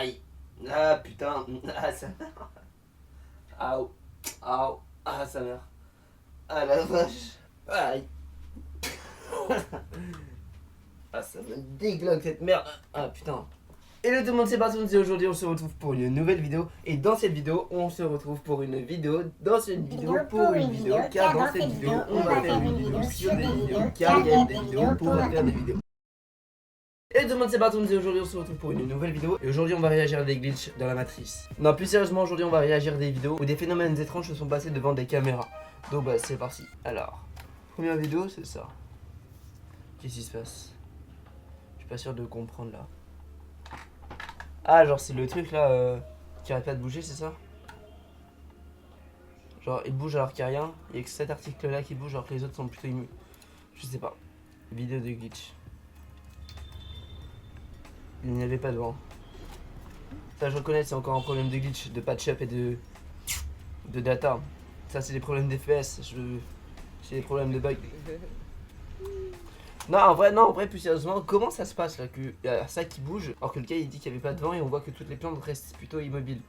Aïe. Ah putain. Ah ça meurt. Aouh. Aouh. Ah ça meurt. Ah la vache. Aïe. Ah ça me déglingue cette merde. Ah putain. Hello tout le monde, c'est Barton et aujourd'hui on se retrouve pour une nouvelle vidéo. Et dans cette vidéo, on se retrouve pour une vidéo. Dans cette vidéo, pour une vidéo. Car dans cette vidéo, on va faire une vidéo sur des vidéos. Car il y a des vidéos pour faire des vidéos. Hello tout le monde, c'est Barton et aujourd'hui on se retrouve pour une nouvelle vidéo. Et aujourd'hui on va réagir à des glitches dans la matrice. Non, plus sérieusement, aujourd'hui on va réagir à des vidéos où des phénomènes étranges se sont passés devant des caméras. Donc bah c'est parti. Alors, première vidéo, c'est ça. Qu'est-ce qui se passe? Je suis pas sûr de comprendre là. Ah, genre c'est le truc là qui arrête pas de bouger, c'est ça? Genre il bouge alors qu'il n'y a rien. Il y a que cet article là qui bouge alors que les autres sont plutôt immunes. Je sais pas. Vidéo de glitch. Il n'y avait pas de vent. Ça je reconnais, c'est encore un problème de glitch, de patch-up et de data. Ça c'est des problèmes d'FPS. C'est des problèmes de bug. Non, en vrai, plus sérieusement, comment ça se passe là qu'il y a ça qui bouge alors que le gars il dit qu'il n'y avait pas de vent et on voit que toutes les plantes restent plutôt immobiles?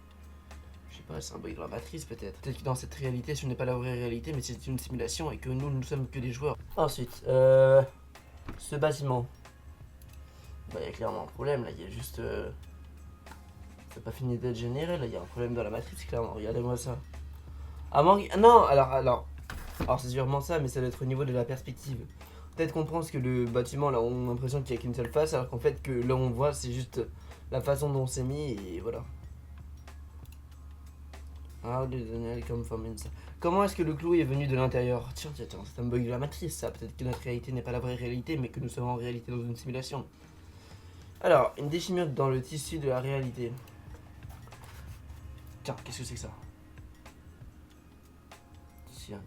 Je sais pas, c'est un bug dans la matrice peut-être. Peut-être que dans cette réalité, ce n'est pas la vraie réalité, mais c'est une simulation et que nous ne sommes que des joueurs. Ensuite, ce bâtiment. Bah, il y a clairement un problème là, il y a juste. Ça n'a pas fini d'être généré là, il y a un problème dans la matrice clairement, regardez-moi ça. Ah, non, alors c'est sûrement ça, mais ça doit être au niveau de la perspective. Peut-être qu'on pense que le bâtiment là, on a l'impression qu'il n'y a qu'une seule face, alors qu'en fait, que là on voit, c'est juste la façon dont c'est mis et voilà. How did the nail come from inside? Comment est-ce que le clou est venu de l'intérieur? Tiens, c'est un bug de la matrice ça. Peut-être que notre réalité n'est pas la vraie réalité, mais que nous sommes en réalité dans une simulation. Alors, une déchirure dans le tissu de la réalité. Tiens, qu'est-ce que c'est que ça? Tiens.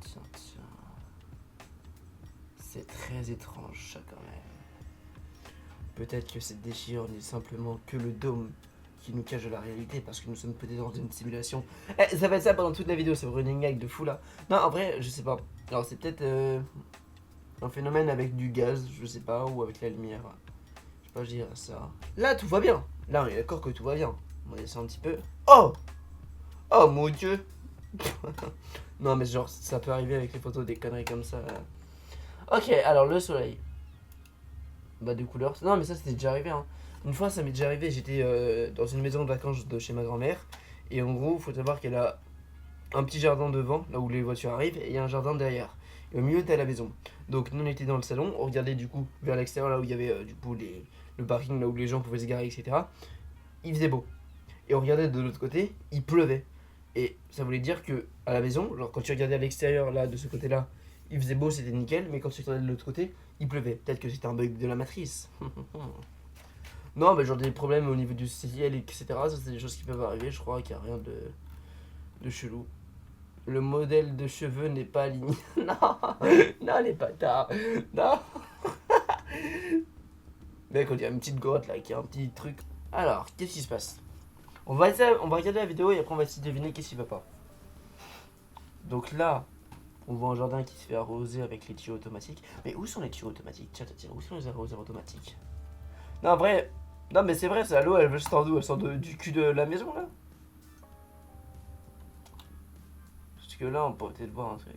C'est très étrange ça quand même. Peut-être que cette déchirure n'est simplement que le dôme qui nous cache de la réalité parce que nous sommes peut-être dans une simulation. Ça va être ça pendant toute la vidéo, c'est running gag de fou là. Non, en vrai, je sais pas. Alors, c'est peut-être un phénomène avec du gaz, je sais pas, ou avec la lumière. Je sais pas, je dirais ça. Là, tout va bien. Là, on est d'accord que tout va bien. On va descendre un petit peu. Oh! Oh mon dieu! Non, mais genre, ça peut arriver avec les photos, des conneries comme ça. Ok, alors le soleil. Bah, de couleurs. Non, mais ça, c'était déjà arrivé, hein. Une fois, ça m'est déjà arrivé, j'étais dans une maison de vacances de chez ma grand-mère. Et en gros, il faut savoir qu'elle a un petit jardin devant, là où les voitures arrivent, et il y a un jardin derrière. Et au milieu, t'as la maison. Donc, nous, on était dans le salon, on regardait du coup vers l'extérieur, là où il y avait du coup le parking, là où les gens pouvaient se garer, etc. Il faisait beau. Et on regardait de l'autre côté, il pleuvait. Et ça voulait dire que à la maison, genre quand tu regardais à l'extérieur, là, de ce côté-là, il faisait beau, c'était nickel, mais quand tu regardais de l'autre côté, il pleuvait. Peut-être que c'était un bug de la matrice. Non, mais genre des problèmes au niveau du ciel, etc. Ça, c'est des choses qui peuvent arriver. Je crois qu'il n'y a rien de chelou. Le modèle de cheveux n'est pas aligné. Non, non, les bâtards. Non. Mec, on dirait une petite grotte là, qui a un petit truc. Alors, qu'est-ce qui se passe? On va regarder la vidéo et après on va essayer de deviner qu'est-ce qui va pas. Donc là, on voit un jardin qui se fait arroser avec les tuyaux automatiques. Mais où sont les tuyaux automatiques? Tiens, où sont les arroseurs automatiques? Non, en vrai. Non, mais c'est vrai, ça, l'eau, elle sort d'où? Elle sort du cul de la maison, là? Parce que là, on peut peut-être voir un truc.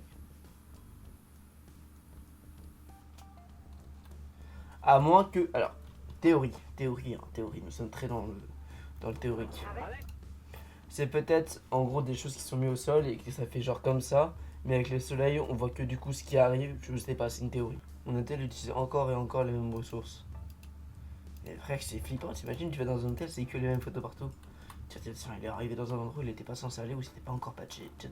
À moins que. Alors, théorie, nous sommes très dans le théorique. C'est peut-être, en gros, des choses qui sont mises au sol et que ça fait genre comme ça. Mais avec le soleil, on voit que du coup, ce qui arrive, je sais pas, c'est une théorie. On a tel utilisé encore et encore les mêmes ressources. Mais frère, c'est flippant, t'imagines, tu vas dans un hôtel, c'est que les mêmes photos partout. Tiens, il est arrivé dans un endroit où il était pas censé aller, où c'était pas encore patché. Tiens.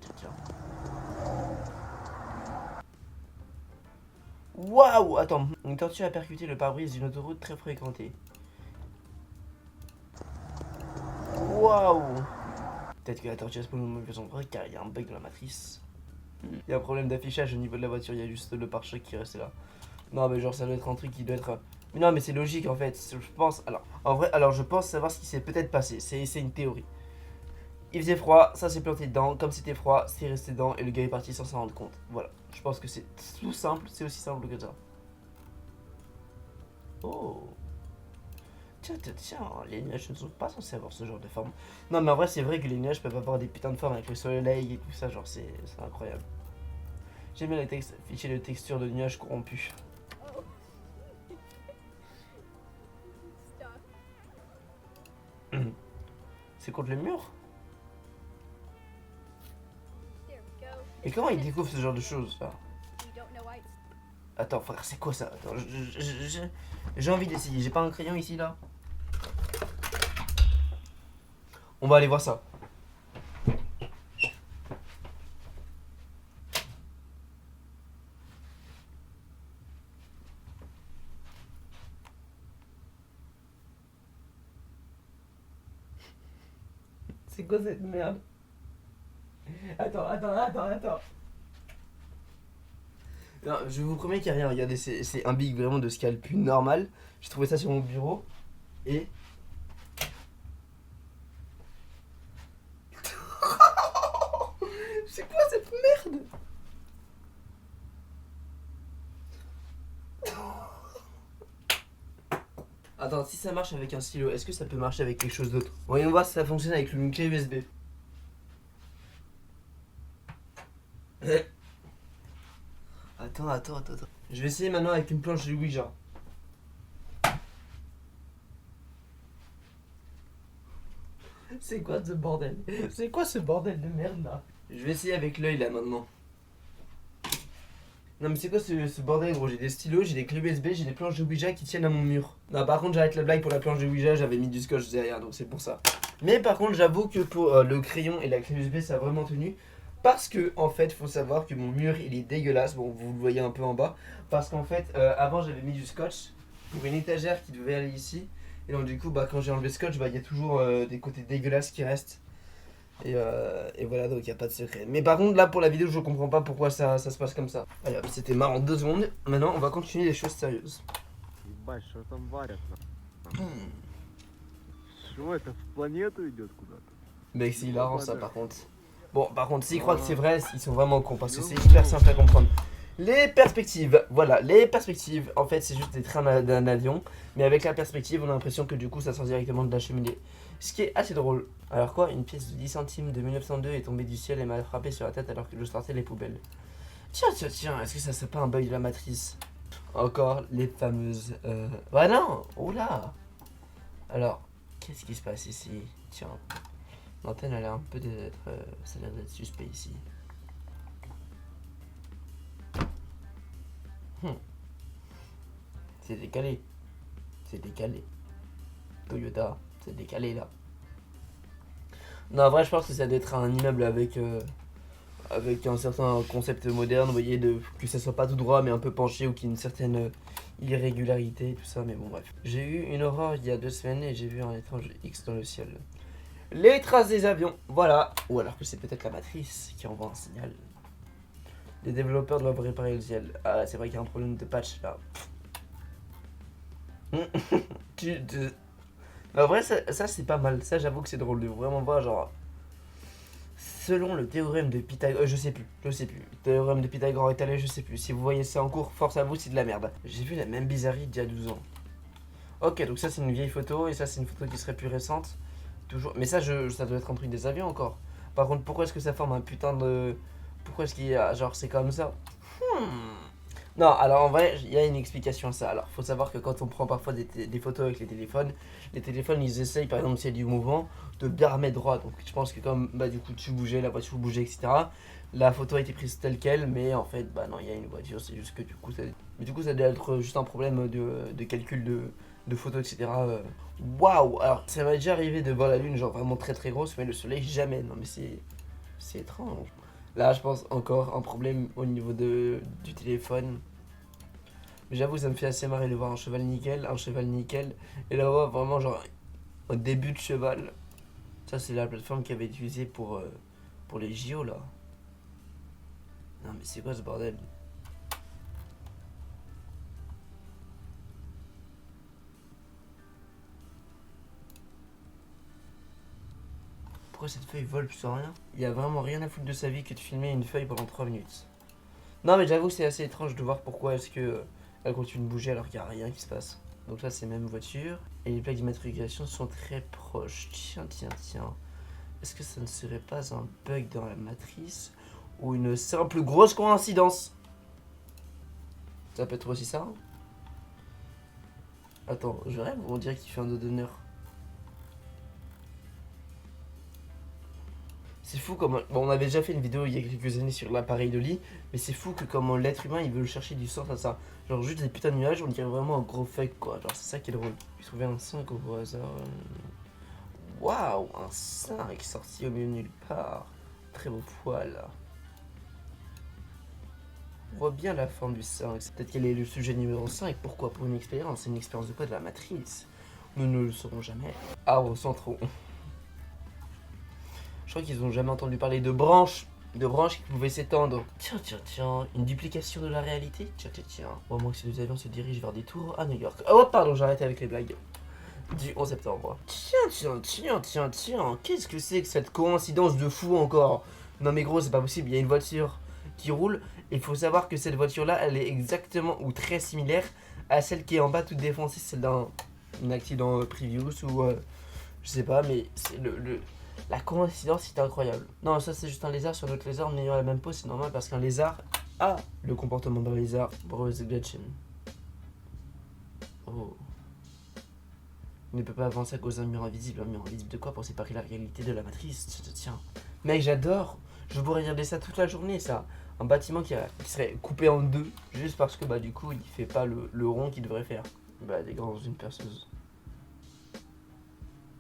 Waouh! Attends, une tortue a percuté le pare-brise d'une autoroute très fréquentée. Waouh! Peut-être que la tortue a spawn au mauvais endroit car il y a un bug dans la matrice. Il y a un problème d'affichage au niveau de la voiture, il y a juste le pare-choc qui reste là. Non, mais genre, ça doit être un truc qui doit être. Mais non, mais c'est logique en fait. Je pense. Alors, en vrai, je pense savoir ce qui s'est peut-être passé. C'est une théorie. Il faisait froid, ça s'est planté dedans. Comme c'était froid, c'est resté dedans et le gars est parti sans s'en rendre compte. Voilà. Je pense que c'est tout simple, c'est aussi simple que ça. Oh. Tiens, les nuages ne sont pas censés avoir ce genre de forme. Non, mais en vrai, c'est vrai que les nuages peuvent avoir des putains de formes avec le soleil et tout ça, genre, c'est incroyable. J'aime bien les fichiers de texture de nuages corrompus. C'est contre le mur? Et comment il découvre ce genre de choses, là? Attends, frère, c'est quoi ça? Attends, j'ai envie d'essayer. J'ai pas un crayon ici, là? On va aller voir ça. C'est quoi cette merde? Attends. Non, je vous promets qu'il n'y a rien. Regardez, c'est un big vraiment de scalpu normal. J'ai trouvé ça sur mon bureau. Et. C'est quoi cette merde? Attends, si ça marche avec un stylo, est-ce que ça peut marcher avec quelque chose d'autre? Voyons voir si ça fonctionne avec une clé USB. Attends. Je vais essayer maintenant avec une planche de Ouija. C'est quoi ce bordel? C'est quoi ce bordel de merde là? Je vais essayer avec l'œil là maintenant. Non mais c'est quoi ce bordel gros? J'ai des stylos, j'ai des clés USB, j'ai des planches de Ouija qui tiennent à mon mur. Non par contre j'arrête la blague, pour la planche de Ouija j'avais mis du scotch derrière donc c'est pour ça. Mais par contre j'avoue que pour le crayon et la clé USB ça a vraiment tenu. Parce que en fait faut savoir que mon mur il est dégueulasse, bon vous le voyez un peu en bas. Parce qu'en fait avant j'avais mis du scotch pour une étagère qui devait aller ici. Et donc du coup bah quand j'ai enlevé le scotch bah il y a toujours des côtés dégueulasses qui restent. Et voilà, donc il n'y a pas de secret. Mais par contre, là, pour la vidéo, je comprends pas pourquoi ça se passe comme ça. Allez hop, c'était marrant 2 secondes. Maintenant, on va continuer les choses sérieuses. Ебать, что там варят, Что это в планету идет куда-то? Mec, c'est hilarant ça, par contre. Bon, par contre, s'ils croient que c'est vrai, ils sont vraiment cons parce que c'est hyper simple à comprendre. Les perspectives, voilà, les perspectives, en fait, c'est juste des trains d'un avion. Mais avec la perspective, on a l'impression que du coup, ça sort directement de la cheminée. Ce qui est assez drôle. Alors quoi, une pièce de 10 centimes de 1902 est tombée du ciel et m'a frappé sur la tête alors que je sortais les poubelles. Tiens, est-ce que ça serait pas un bug de la matrice? Encore les fameuses... Ah non. Oula. Alors, qu'est-ce qui se passe ici? Tiens, l'antenne a l'air un peu d'être... ça a l'air d'être suspect ici. C'est décalé. Toyota, c'est décalé là. Non, en vrai, je pense que ça doit être un immeuble avec un certain concept moderne, vous voyez, que ça soit pas tout droit mais un peu penché ou qu'il y ait une certaine irrégularité, tout ça, mais bon, bref. J'ai eu une aurore il y a 2 semaines et j'ai vu un étrange X dans le ciel. Les traces des avions, voilà. Ou alors que c'est peut-être la matrice qui envoie un signal. Les développeurs doivent réparer le ciel. Ah, c'est vrai qu'il y a un problème de patch là. En vrai, ça c'est pas mal. Ça, j'avoue que c'est drôle de vraiment voir, genre. Selon le théorème de Pythagore, je sais plus. Théorème de Pythagore étalé, je sais plus. Si vous voyez ça en cours, force à vous, c'est de la merde. J'ai vu la même bizarrerie d'il y a 12 ans. Ok, donc ça c'est une vieille photo et ça c'est une photo qui serait plus récente. Toujours. Mais ça, ça doit être un truc des avions encore. Par contre, pourquoi est-ce que ça forme un putain de. Pourquoi est-ce qu'il y a. Genre, c'est comme ça? Non, alors en vrai, il y a une explication à ça. Alors, faut savoir que quand on prend parfois des photos avec les téléphones, ils essayent, par exemple, s'il y a du mouvement, de bien remettre droit. Donc, je pense que comme, bah, du coup, tu bougeais, la voiture bougeait, etc., la photo a été prise telle quelle, mais en fait, bah non, il y a une voiture, c'est juste que du coup, ça doit être juste un problème de calcul de photos, etc. Waouh! Alors, ça m'est déjà arrivé de voir la lune, genre vraiment très très grosse, mais le soleil, jamais. Non, mais c'est étrange. Là, je pense encore un problème au niveau du téléphone. Mais j'avoue, ça me fait assez marrer de voir un cheval nickel, et là, voir vraiment genre un début de cheval. Ça, c'est la plateforme qui avait été utilisée pour les JO là. Non, mais c'est quoi ce bordel? Pourquoi cette feuille vole plus rien? Il y a vraiment rien à foutre de sa vie que de filmer une feuille pendant 3 minutes. Non, mais j'avoue, c'est assez étrange de voir pourquoi est-ce que elle continue de bouger alors qu'il n'y a rien qui se passe. Donc là c'est même voiture. Et les plaques d'immatriculation sont très proches. Tiens. Est-ce que ça ne serait pas un bug dans la matrice ou une simple grosse coïncidence? Ça peut être aussi ça. Attends, je rêve ou on dirait qu'il fait un dos d'honneur? C'est fou comme... Bon, on avait déjà fait une vidéo il y a quelques années sur l'appareil de lit, mais c'est fou que comment l'être humain il veut chercher du sens à ça. Genre juste des putains de nuages, on dirait vraiment un gros fake quoi. Genre c'est ça qui est drôle. J'ai trouvé un 5 au hasard. Waouh, un 5 sorti au milieu de nulle part. Très beau poil. On voit bien la forme du 5. Peut-être qu'elle est le sujet numéro 5. Pourquoi? Pour une expérience. C'est une expérience de quoi? De la matrice. Nous ne le saurons jamais. Ah, recentrons. Je crois qu'ils ont jamais entendu parler de branches qui pouvaient s'étendre. Tiens, une duplication de la réalité. Tiens. Au moins que ces deux avions se dirigent vers des tours à New York. Oh, pardon, j'arrête avec les blagues. Du 11 septembre. Tiens, qu'est-ce que c'est que cette coïncidence de fou encore? Non mais gros, c'est pas possible, il y a une voiture qui roule. Il faut savoir que cette voiture-là, elle est exactement ou très similaire à celle qui est en bas toute défoncée, celle d'un accident previous ou je sais pas, mais c'est la coïncidence est incroyable. Non, ça c'est juste un lézard sur notre lézard, en ayant la même peau, c'est normal parce qu'un lézard a le comportement d'un lézard. Brosgletchen. Oh. Il ne peut pas avancer à cause d'un mur invisible. Un mur invisible de quoi? Pour séparer la réalité de la matrice. Tiens. Mec, j'adore. Je pourrais regarder ça toute la journée, ça. Un bâtiment qui serait coupé en deux, juste parce que bah du coup il fait pas le rond qu'il devrait faire. Bah des grands une perceuse.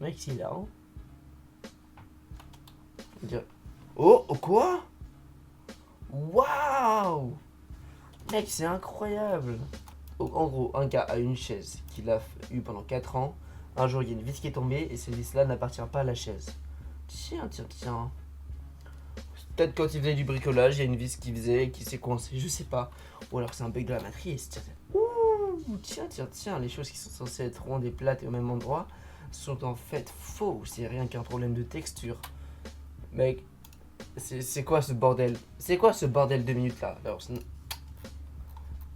Mec, c'est là, hein. Oh, quoi? Waouh! Mec, c'est incroyable. Donc, en gros, un gars a une chaise qu'il a eu pendant 4 ans. Un jour, il y a une vis qui est tombée et cette vis-là n'appartient pas à la chaise. Tiens. Peut-être quand il faisait du bricolage, il y a une vis qui s'est coincée, je sais pas. Ou alors c'est un bug de la matrice. Tiens, les choses qui sont censées être rondes et plates et au même endroit sont en fait faux. C'est rien qu'un problème de texture. Mec, c'est quoi ce bordel? C'est quoi ce bordel 2 minutes là? Alors,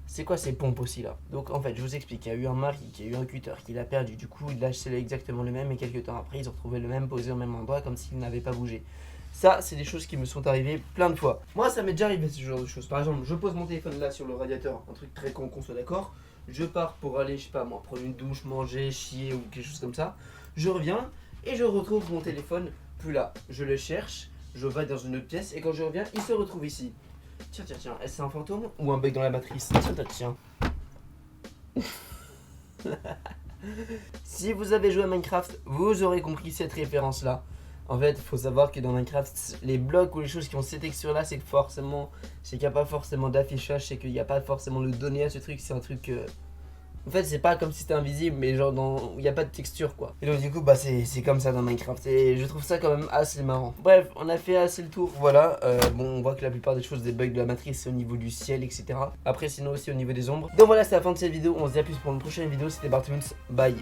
c'est quoi ces pompes aussi là? Donc en fait, je vous explique, il y a eu un mari qui a eu un cutter qu'il a perdu. Du coup, il a acheté exactement le même et quelques temps après, ils ont retrouvé le même posé au même endroit comme s'il n'avait pas bougé. Ça, c'est des choses qui me sont arrivées plein de fois. Moi, ça m'est déjà arrivé ce genre de choses. Par exemple, je pose mon téléphone là sur le radiateur, un truc très con, qu'on soit d'accord. Je pars pour aller, je sais pas moi, prendre une douche, manger, chier ou quelque chose comme ça. Je reviens et je retrouve mon téléphone plus là. Je le cherche, je vais dans une autre pièce et quand je reviens, il se retrouve ici. Tiens, est-ce c'est un fantôme ou un bug dans la matrice? Tiens. Si vous avez joué à Minecraft, vous aurez compris cette référence là. En fait, il faut savoir que dans Minecraft, les blocs ou les choses qui ont ces textures là, c'est que forcément, c'est qu'il n'y a pas forcément d'affichage, c'est qu'il n'y a pas forcément de données à ce truc, c'est un truc en fait, c'est pas comme si c'était invisible, mais genre il n'y a pas de texture quoi. Et donc du coup, bah c'est comme ça dans Minecraft. Et je trouve ça quand même assez marrant. Bref, on a fait assez le tour, voilà. Bon, on voit que la plupart des choses, des bugs de la matrice, c'est au niveau du ciel, etc. Après, sinon aussi au niveau des ombres. Donc voilà, c'est la fin de cette vidéo. On se dit à plus pour une prochaine vidéo. C'était Bartmans. Bye.